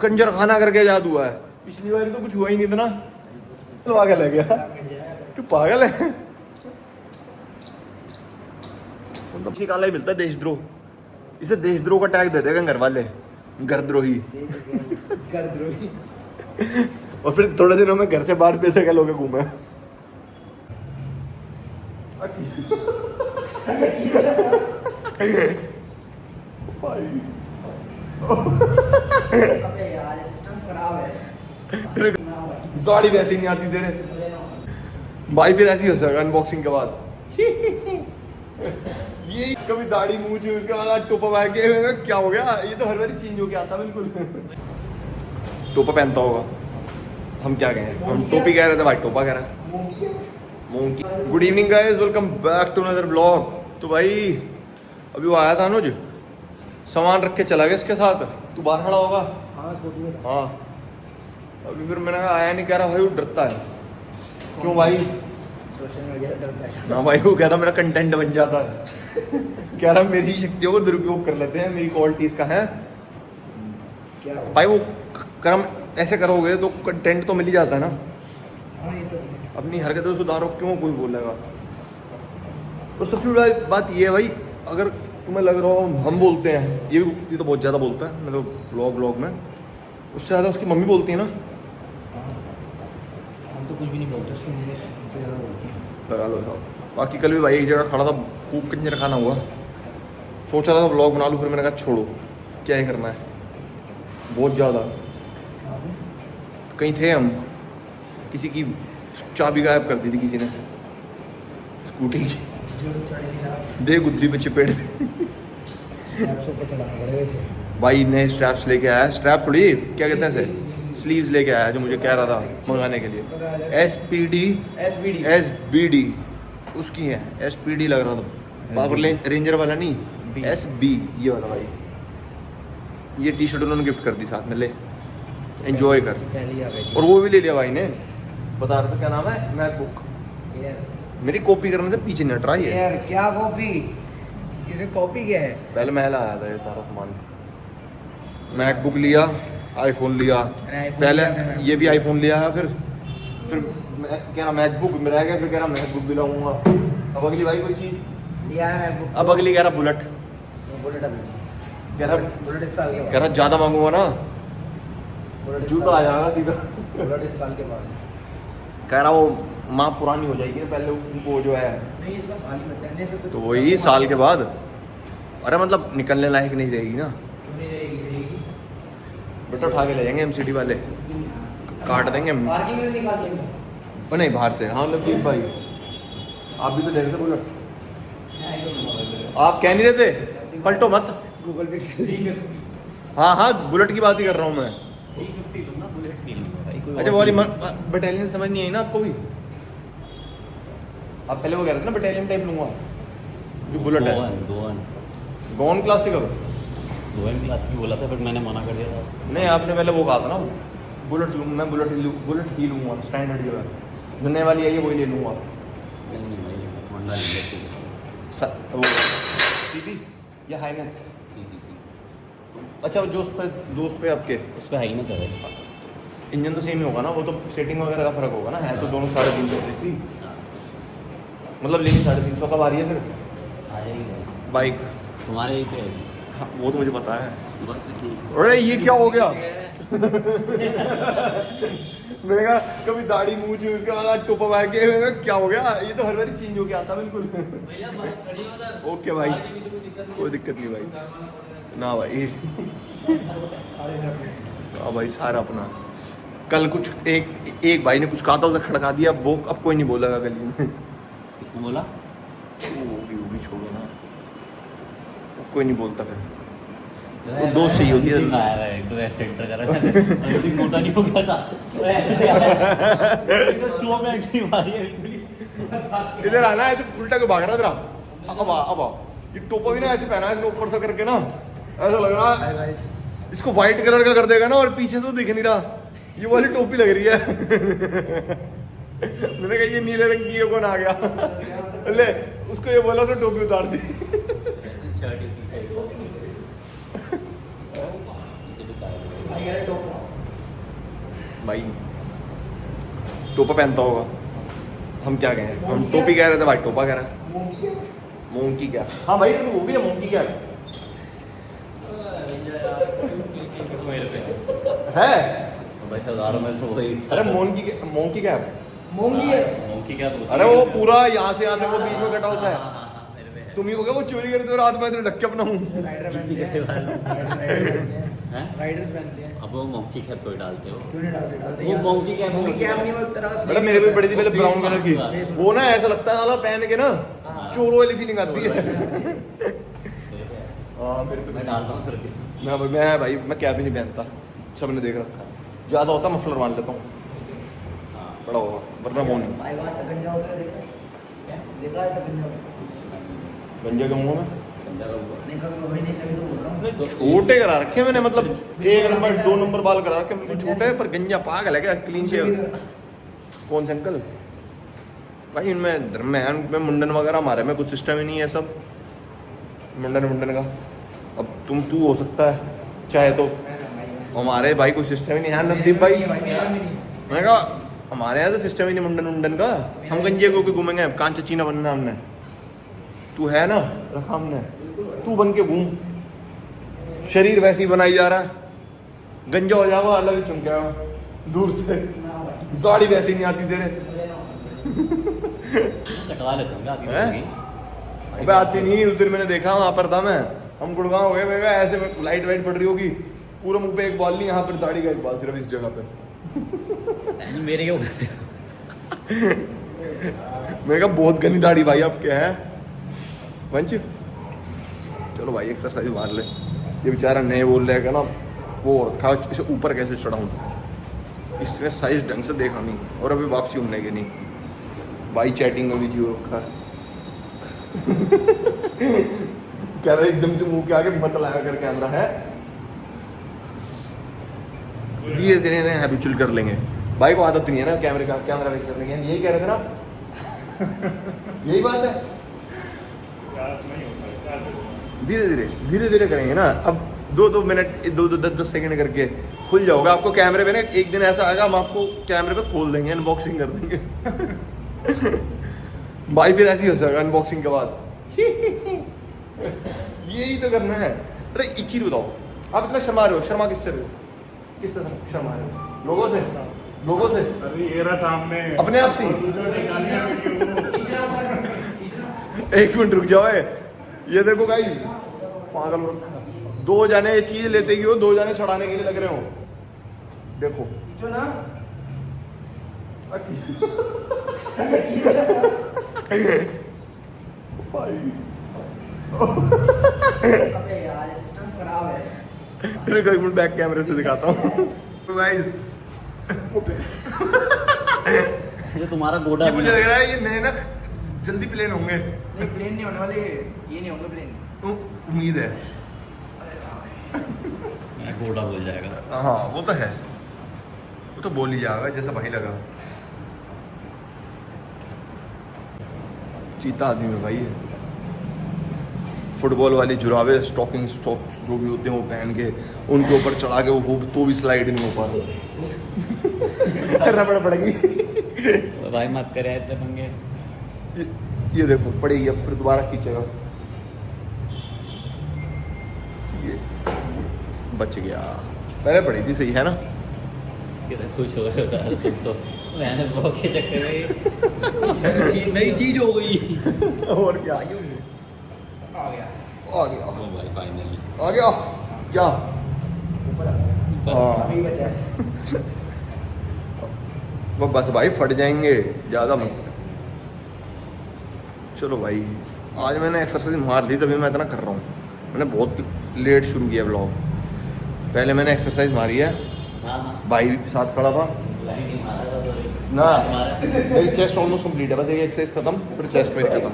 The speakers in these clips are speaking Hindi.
कंजर खाना करके याद हुआ है, पिछली बार तो कुछ हुआ ही नहीं था ना। पागल है क्या तू? पागल है। काला ही मिलता है देशद्रोह, इसे देशद्रोह का टैग देते हैं घर वाले, घरद्रोही। घरद्रोही। और फिर थोड़े दिनों में घर से बाहर पैसे लोग घूमे। अबे यार सिस्टम खराब है। गाड़ी वैसी नहीं आती तेरे भाई, फिर ऐसी हो सकेगा अनबॉक्सिंग के बाद। ये कभी दाढ़ी मूछ उसके बाद टोपा पहन के क्या हो गया, ये तो हर बार चेंज हो गया आता बिल्कुल। टोपा पहनता होगा, हम क्या कहें, हम टोपी कह रहे थे भाई टोपा कह रहा है। Monkey. Good evening guys, welcome back to another blog. तो भाई अभी वो आया था अनुज, सामान रख के चला गया इसके साथ। तू बाहर खड़ा होगा? हाँ। अभी फिर मैंने कहा आया नहीं, कह रहा भाई वो डरता है। क्यों भाई? सोशल मीडिया डरता है। हाँ भाई, वो कहता मेरा कंटेंट बन जाता है। कह रहा मेरी शक्तियों को दुरुपयोग कर लेते हैं, मेरी क्वालिटीज का है क्या भाई। वो कर्म ऐसे करोगे तो कंटेंट तो मिल ही जाता है ना। हाँ ये तो अपनी हरकतें सुधारो, क्यों कोई बोलेगा। तो सबसे बड़ी बात ये है भाई, अगर तुम्हें लग रहा हो हम बोलते हैं, ये तो बहुत ज़्यादा बोलता है, मैं तो ब्लॉग में उससे ज़्यादा उसकी मम्मी बोलती है ना। हम तो कुछ भी नहीं बोलते, उसकी मम्मी सबसे ज़्यादा बोलती है। लगा लो साहब। बाकी कल भी भाई एक जगह खड़ा था, खूब कंजर खाना हुआ, सोच रहा था व्लॉग बना लूँ, फिर मैंने कहा छोड़ो क्या ही करना है, बहुत ज़्यादा। कहीं थे हम, किसी की चाबी गायब कर दी थी किसी ने स्कूटी की, दे गुद्दी पे चिपेट दी। भाई नए स्ट्रैप्स लेके आया, स्ट्रैप थोड़ी क्या कहते हैं इसे, स्लीव्स लेके आया जो मुझे कह रहा था मंगाने के लिए। SBD उसकी है, SPD लग रहा था, पावर रेंजर वाला नहीं, SB ये वाला भाई। ये टी शर्ट उन्होंने गिफ्ट कर दी साथ में, ले एंजॉय कर। और वो भी ले लिया भाई ने, बता रहा था क्या नाम है, मैकबुक। मेरी कॉपी करने से पीछे नहीं हट रहा है यार। क्या कॉपी? इसे कॉपी क्या है? पहले मैं लाया था ये सारा सामान, मैकबुक लिया, आईफोन लिया, पहले ये भी आईफोन लिया है, फिर मैं कह रहा मैकबुक में रह गया, फिर कह रहा मैकबुक भी लाऊंगा। अब अगली भाई कोई चीज़ लिया है मैकबुक, अब अगली कह रहा बुलेट, बुलेट अभी कह रहा बुलेट इस साल के कह बाद, रहा ज़्यादा मांगूंगा ना बुलेट जूता आ जाएगा सीधा। बुलेट इस साल के बाद। कह रहा वो माँ पुरानी हो जाएगी ना, पहले वो जो है नहीं इसका साल ही बचा है, तो वही साल के बाद। अरे मतलब निकलने लायक नहीं रहेगी ना, क्यों नहीं रहेगी? बेटा उठा के ले जाएंगे MCD वाले, काट देंगे हम। पार्किंग में निकाल लेंगे। ओ नहीं बाहर से। हाँ लतीफ भाई आप भी तो ले रहे थे बुलेट, आप कह नहीं रहे थे पलटो मत। गूगल पे हाँ हाँ बुलेट की बात ही कर रहा हूँ मैं। अच्छा वो वाली बटालियन समझ नहीं आई ना आपको भी? आप पहले वो कह रहे थे ना बटालियन टाइप लूंगा, जो बुलेट है गोवन क्लासिक। अब गोवन क्लास की बोला था बट मैंने मना कर दिया था। नहीं आपने पहले वो कहा था ना बुलेट लूँ मैं, बुलेट ही लूँगा स्टैंडर्ड जो है, जो नए वाली आई है वही ले लूँगा। नहीं भाई होंडा ले वो CP या हाइनेस? CPC अच्छा जो उस पर दोस्त पे आपके उस पर है ना सर। इंजन तो सेम ही होगा ना, वो तो सेटिंग वगैरह का फर्क होगा ना, है तो दोनों 350 cc, मतलब लेनी 350 कब आ रही है फिर आ जाएगी बाइक तुम्हारे ही पे। हाँ, वो तो मुझे पता है। बस ठीक। अरे ये क्या हो गया? मैंने कहा कभी दाढ़ी मूछ उसके बाद टोपा पहन के, मैंने कहा क्या हो गया, ये तो हर बार चेंज हो गया आता बिल्कुल। ओके भाई कोई दिक्कत नहीं भाई ना भाई। हाँ भाई सारा अपना। कल कुछ एक भाई ने कुछ कहा था उसे खड़का दिया, वो अब कोई नहीं बोलेगा गली में। किसने बोला? वो भी छोड़ो ना, कोई नहीं बोलता फिर, वो दोस्त सही होती है। आया है तो ऐसे सेंटर कर रहा है, अभी मोटा नहीं हो गया था तो ऐसे आया तो शो में एंट्री मारी है। इधर आना, ऐसे उल्टा के भाग रहा तेरा। अब आ ये टोपा भी ना ऐसे पहना है इसने ऊपर से करके ना, ऐसा लग रहा है इसको व्हाइट कलर का कर देगा ना, और पीछे से तो दिख नहीं रहा, ये वाली टोपी लग रही है। मैंने कहा ये नीले रंग की, ये कौन आ गया? ले उसको ये बोला तो टोपी उतार दी। भाई टोपा पहनता होगा, हम क्या कहें, हम टोपी कह रहे थे भाई टोपा कह रहा है। मोंकी क्या? हाँ भाई वो भी है मोंकी क्या मेरे पे है? भाई सरदार में तो वही अरे मोंकी क्या है? मूंगी है। मोंकी क्या बोलते अरे वो पूरा यहाँ से आने को बीच में कटा होता है। मेरे पे है। तुम ही हो गया वो चोरी करते हो रात में ऐसे ढक के अपना मुंह। राइडर गिट्टी पहनते के हैं। हैं? राइडर्स पहनते हैं। अब वो मोंकी कैप थोड़ी डालते हो। क्यों नहीं डालते? वो monkey cap monkey होती cap है। नहीं, वो एक तरह का बेटा मेरे पे पड़ी थी पहले वो ब्राउन face कलर की, mask वो ना ऐसा लगता है साला पहन के ना हाँ। चोरों वाली फीलिंग आती है। मेरे पे है। हाँ मेरे पे मैं डालता हूँ सर्दी मैं भाई मैं कैप ही नहीं पहनता, सबने देख रखा है। ज़्यादा होता मफलर बांध लेता हूँ, बड़ा होगा वरना वो नहीं। भाई वहाँ तक गंजा होता है, देखा है तक गंजा होता है। गंजे के मुँह में गंदा का हुआ। नहीं कभी वही नहीं, तभी तो बोल रहा हूँ। तो छोटे करा रखे मैंने, मतलब 1 नंबर 2 नंबर बाल करा रखे बिल्कुल छोटे, पर गंजा पागल है क्या, क्लीन शेव। कौन से अंकल? भाई इनमें दरम्यान में मुंडन वगैरह हमारे में कुछ सिस्टम ही नहीं है, सब मुंडन का। अब तू हो सकता है चाहे तो, हमारे भाई कोई सिस्टम ही नहीं है नवदीप भाई। मैंने कहा हमारे यहाँ तो सिस्टम ही नहीं मुंडन का, हम गंजे को घूमेंगे, कांच चीना बनना हमने। तू है ना रखा हमने, तू बन के घूम, शरीर वैसे ही बनाई जा रहा है, गंजा हो जाओगा अलग ही चुमका दूर से, दाढ़ी वैसी नहीं आती तेरे। कटवा लेता हूँ आती हैं? होगी। अबे आती नहीं, उस दिन मैंने देखा वहाँ पर था मैं, हम गुड़गांव हो गए, मैं कहा ऐसे में लाइट वाइट पड़ रही होगी, पूरा मुंह पे एक बाल नहीं, यहाँ पर दाढ़ी का एक बाल सिर्फ इस जगह पे। मेरे क्यों मैंने कहा बहुत घनी दाढ़ी भाई आप क्या है वंश। चलो भाई एक्सरसाइज मार ले, ये बेचारा नहीं बोल रहा है ना वो रखा, इसे ऊपर कैसे चढ़ाऊँ, इसने साइज ढंग से देखा नहीं, और अभी वापसी होने के नहीं भाई, चैटिंग में भी जियो रखा है। कह रहा एकदम से मुंह के आगे मत लाया कर कैमरा है, धीरे धीरे हैबिचुअल कर लेंगे। भाई को आदत नहीं है ना कैमरा वेस्ट करने की, यही कह रहे थे ना, यही बात है। धीरे धीरे करेंगे ना, अब 2-2 मिनट 2-2 10-10 सेकंड करके खुल जाओगे आपको कैमरे पे ना, एक दिन ऐसा आएगा हम आपको कैमरे पे खोल देंगे, अनबॉक्सिंग कर देंगे। भाई फिर ऐसे ही हो जाएगा अनबॉक्सिंग के बाद। यही तो करना है। अरे एक चीज बताओ, आप इतना शर्मा रहे हो, शर्मा किससे रहे हो, किससे शर्मा रहे हो? लोगों से अरे ये रहा सामने अपने आप से। जो निकालिया एक मिनट रुक जाओ, ये देखो गाइस, पागल लोग 2 जाने ये चीज लेते ही हो, 2 जाने छड़ाने के लिए लग रहे हो, देखो जो ना भाई। अबे यार सिस्टम खराब है। रुको एक मिनट बैक कैमरे से दिखाता हूँ। तो गाइस ये तुम्हारा गोडा ये मुझे लग रहा है ये नए ना जल्दी प्लेन होंगे, नहीं प्लेन नहीं होने वाले, ये नहीं होंगे प्लेन। तो उम्मीद है। गोडा बोल जाएगा। हाँ वो तो है, वो तो बोल ही जाएगा जैसा भाई लगा। चीता आदमी में भाई, फुटबॉल वाली जुराबे स्टॉकिंग स्टॉक्स जो भी होते हैं वो पहन के उनके ऊपर चढ़ा के वो तो भी स्लाइड नहीं हो पा रहा। रबड़ पड़ गई। तो भाई मत करे इतने पंगे। ये देखो पड़ेगी, अब फिर दोबारा खींचेगा, ये बच गया, पहले पड़ी थी, सही है ना। कितना खुश हो रहे हो तुम तो, मैंने ब्लॉग के चक्कर में नई चीज हो गई। और क्या आ गया आ गया, ओ भाई फाइनली आ गया क्या। ऊपर हाँ अभी बचा है। वो बस भाई फट जाएंगे ज़्यादा मत। चलो भाई आज मैंने एक्सरसाइज मार ली, तभी मैं इतना कर रहा हूँ। मैंने बहुत लेट शुरू किया ब्लॉग, पहले मैंने एक्सरसाइज मारी है, भाई भी साथ खड़ा था ना, मेरी चेस्ट ऑलमोस्ट कंप्लीट है, बस एक एक्सरसाइज खत्म, फिर चेस्ट मेरी खत्म,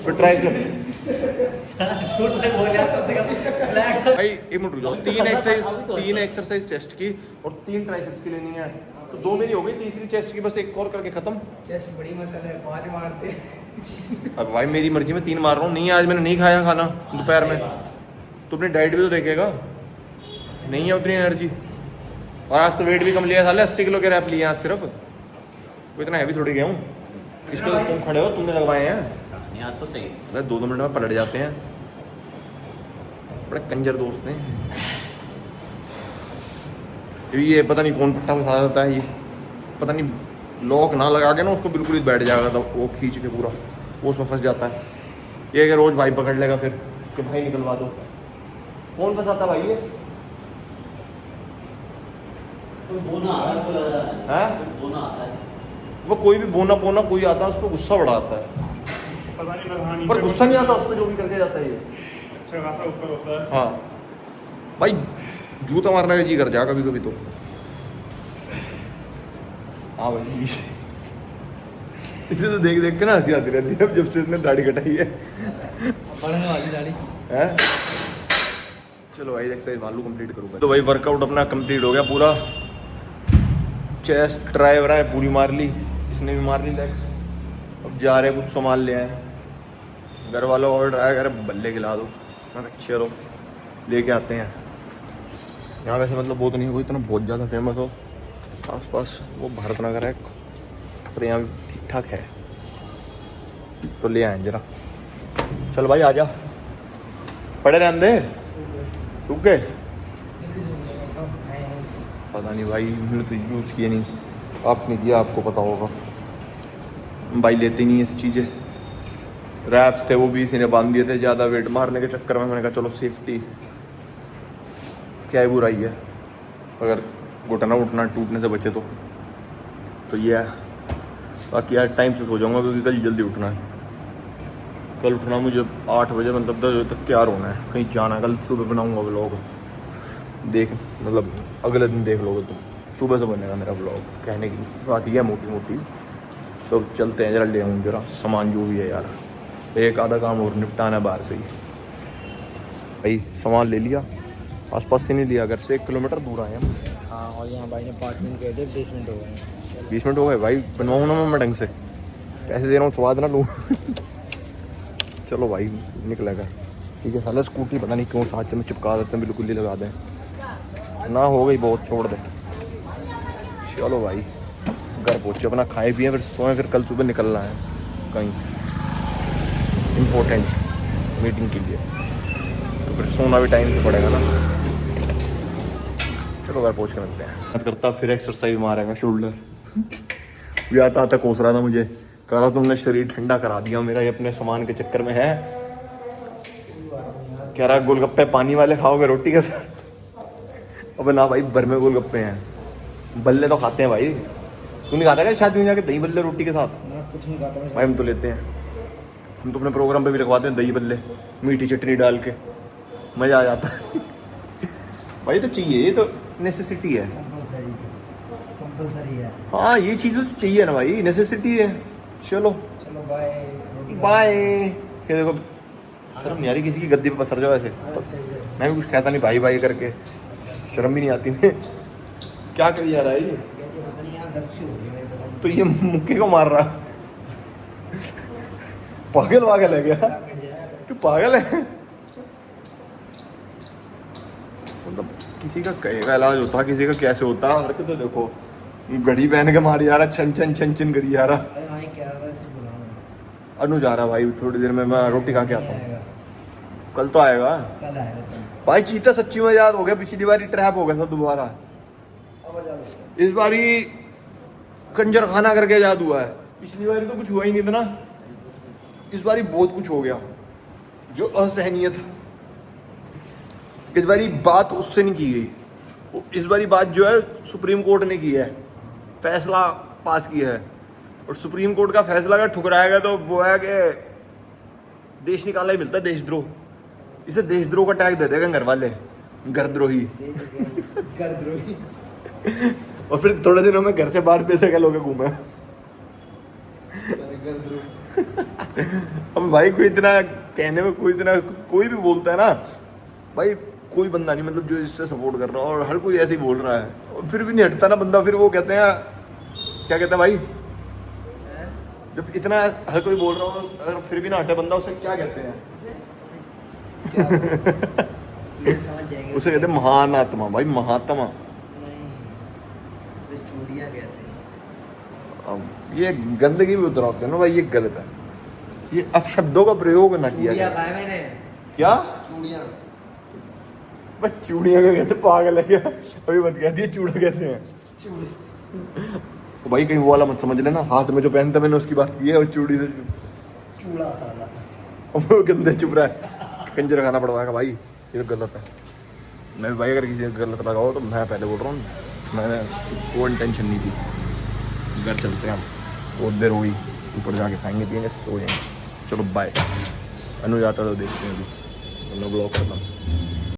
फिर ट्राइसेप। भाई एक मिनट रुक जाओ, 3 एक्सरसाइज चेस्ट की और 3 ट्राइसेप्स की लेनी है, तो 2 मेरी हो गई, तीसरी चेस्ट की बस एक और करके खत्म। चेस्ट बड़ी मसल है, 5 मारते। अब भाई मेरी मर्जी में 3 मार रहा हूँ, नहीं आज मैंने नहीं खाया खाना दोपहर में, तो अपनी डाइट भी तो देखेगा, नहीं है उतनी एनर्जी। और आज तो वेट भी कम लिया साले, 80 किलो के रैप लिए आज सिर्फ। वो इतना हैवी थोड़ी गया हूँ। इस पे तुम खड़े हो, तुमने लगवाए हैं। नहीं आज तो सही। अरे 2-2 मिनट में पलट जाते हैं, बड़े कंजर दोस्त हैं। ये पता नहीं कौन पट्टा फंसा देता है, ये पता नहीं लॉक ना लगा के ना उसको बिल्कुल ही बैठ जाएगा, तब वो खींच के पूरा वो उसमें फंस जाता है। ये कि रोज भाई पकड़ लेगा फिर कि भाई निकलवा दो। कौन फंसाता भाई ये? कोई बोना आता है, बोला जाता है। हैं? कोई बोना आता है। वो कोई भी बोना पोना कोई आता है, उसको गुस्सा बड़ा आता है, पता नहीं लगा पर गुस्सा नहीं आता उस पर जो भी करके जाता है ये। अच्छा खासा ऊपर होता है। हाँ भाई, जूता मारने का जी कर जा कभी कभी तो। हाँ भाई इसे तो देख देख के ना हंसी आती रहती है अब जब से इसने दाढ़ी कटाई है। बढ़ने वाली दाढ़ी हैं? चलो भाई एक्सरसाइज मालूम कंप्लीट करूँगा तो भाई वर्कआउट अपना कंप्लीट हो गया पूरा। चेस्ट ट्राई हो रहा है, पूरी मार ली, इसने भी मार ली लेग्स। अब जा रहे कुछ सामान ले आए, घर वालों और ट्राई करे बल्ले खिला दो। मैं कहा चलो लेके आते हैं। यहाँ वैसे मतलब वो तो नहीं कोई इतना बहुत ज़्यादा फेमस हो, आस पास वो भारत नगर है, पर यहाँ भी ठीक ठाक है, तो ले आए जरा। चल भाई आजा, पड़े रहने दे, सूख गए। पता नहीं भाई, मैंने तो यूज़ किए नहीं, आपने किया, आपको पता होगा। भाई लेते नहीं ऐसी चीज़ें। रैप्स थे वो भी इसी ने बांध दिए थे ज़्यादा वेट मारने के चक्कर में। मैंने कहा चलो सेफ्टी क्या ही बुराई है, अगर घुटना उठना टूटने से बचे तो ये है। बाकी यार टाइम से सो जाऊँगा क्योंकि कल जल्दी उठना है। कल उठना मुझे 8 बजे, मतलब 10 बजे तक तैयार होना है, कहीं जाना है। कल सुबह बनाऊँगा व्लॉग, देख मतलब अगले दिन देख लोगे तुम, सुबह से बनेगा मेरा व्लॉग। कहने की बात ही है मोटी मोटी। तो चलते हैं जरा, ले आऊँ जरा सामान जो भी है यार, एक आधा काम और निपटाना है बाहर से ही। भाई सामान ले लिया, आसपास से नहीं लिया, घर से 1 किलोमीटर दूर आए हम। हाँ, और यहाँ भाई ने अपार्टमेंट कह दिया 20 मिनट हो गए। 20 मिनट हो गए भाई, बनवाऊँ ना मैं ढंग से, पैसे दे रहा हूँ स्वाद ना लूँ। चलो भाई निकलेगा, ठीक है। साला स्कूटी पता नहीं क्यों साथ में चिपका देते हैं, बिल्कुल ही लगा दें ना, हो गई बहुत, छोड़ दे। चलो भाई घर पहुँचे, अपना खाए पिए, फिर सोएं, फिर कल सुबह निकलना है कहीं इम्पोर्टेंट मीटिंग के लिए, तो फिर सोना भी टाइम से पड़ेगा ना। चलो घर पहुँच के मिलते हैं। करता फिर एक्सरसाइज मारेगा शोल्डर। भी आता आता कोस रहा था मुझे, कह रहा तुमने शरीर ठंडा करा दिया मेरा, ये अपने सामान के चक्कर में है। कह रहा गोलगप्पे पानी वाले खाओगे रोटी के साथ? अबे ना भाई, भर में गोलगप्पे हैं, बल्ले तो खाते हैं भाई। तू नहीं खाता क्या शादी में जाके दही बल्ले रोटी के साथ? मैं कुछ नहीं खाता भाई हम तो लेते हैं, हम तो अपने प्रोग्राम पे भी लगवाते हैं दही बल्ले, मीठी चटनी डाल के, मज़ा आ जाता है। भाई तो चाहिए, ये तो नेसेसिटी है। कंपलसरी है। हाँ ये चीज़ तो चाहिए ना भाई, नेसेसिटी है। चलो चलो बाय। बाय। ये देखो शर्म नहीं आ रही किसी की गद्दी पे पसर जाओ ऐसे, मैं भी कुछ कहता नहीं भाई भाई करके, शर्म भी नहीं आती मैं। क्या करी जा रहा है ये? तो ये मुक्के को मार रहा, पागल वागल है क्या? तू पागल है? मतलब किसी का कहेगा इलाज होता, किसी का कैसे होता। हरकत तो देखो, घड़ी पहन के मारी जा रहा, छन छन छन छन करी जा रहा। अनु जा रहा भाई, थोड़ी देर में मैं रोटी खा के आता हूँ। कल तो आएगा भाई। चीता सच्ची में याद हो गया, पिछली बारी ट्रैप हो गया था दोबारा, इस बारी कंजर खाना करके याद हुआ है। पिछली बारी तो कुछ हुआ ही नहीं था ना, इस बारी बहुत कुछ हो गया जो असहनीय था। इस बारी बात उससे नहीं की गई, इस बारी बात जो है सुप्रीम कोर्ट ने की है, फैसला पास किया है। और सुप्रीम कोर्ट का फैसला अगर ठुकराएगा तो वो है कि देश निकाला ही मिलता है, देशद्रोह। इसे देशद्रोह का टैग दे देगा घर वाले, घरद्रोही। घरद्रोही। और फिर थोड़े दिनों में घर से बाहर पैसे लोग घूमे। अब भाई कोई इतना कहने में, कोई भी बोलता है ना भाई, कोई बंदा नहीं मतलब जो इससे सपोर्ट कर रहा है, और हर कोई ऐसे ही बोल रहा है, और फिर भी नहीं हटता ना बंदा। फिर वो कहते हैं, क्या कहते हैं भाई, जब इतना हर कोई बोल रहा हो अगर फिर भी ना हटे बंदा, उसे क्या कहते हैं? उसे कहते हैं महान आत्मा भाई, महात्मा। चूड़ियाँ कहते हैं। अब ये गंदगी भी उतराते हैं ना भाई, ये गलत है। ये अपशब्दों का प्रयोग ना किया चूड़ियाँ जाए। खाए मैंने। क्या चूड़ियाँ। बस चूड़ियाँ का कहते, पागल है क्या? अभी मत कहती है चूड़ा कहते हैं। तो भाई कहीं वो वाला मत समझ लेना, हाथ में जो पहनता मैंने उसकी बात की है, और चूड़ी से चूड़ा साला। अब वो गंदे चुप रहा है, कंजर खाना पड़वाएगा भाई, ये तो गलत है। मैं भाई अगर किसी को गलत लगाओ तो मैं पहले बोल रहा हूँ, मैंने कोई इंटेंशन नहीं थी। घर चलते हैं हम, बहुत देर हुई, ऊपर जाके खाएंगे पिएंगे सो जाएंगे। चलो बाय। अनु जाता तो देखते हैं अभी, ब्लॉग करता हूँ।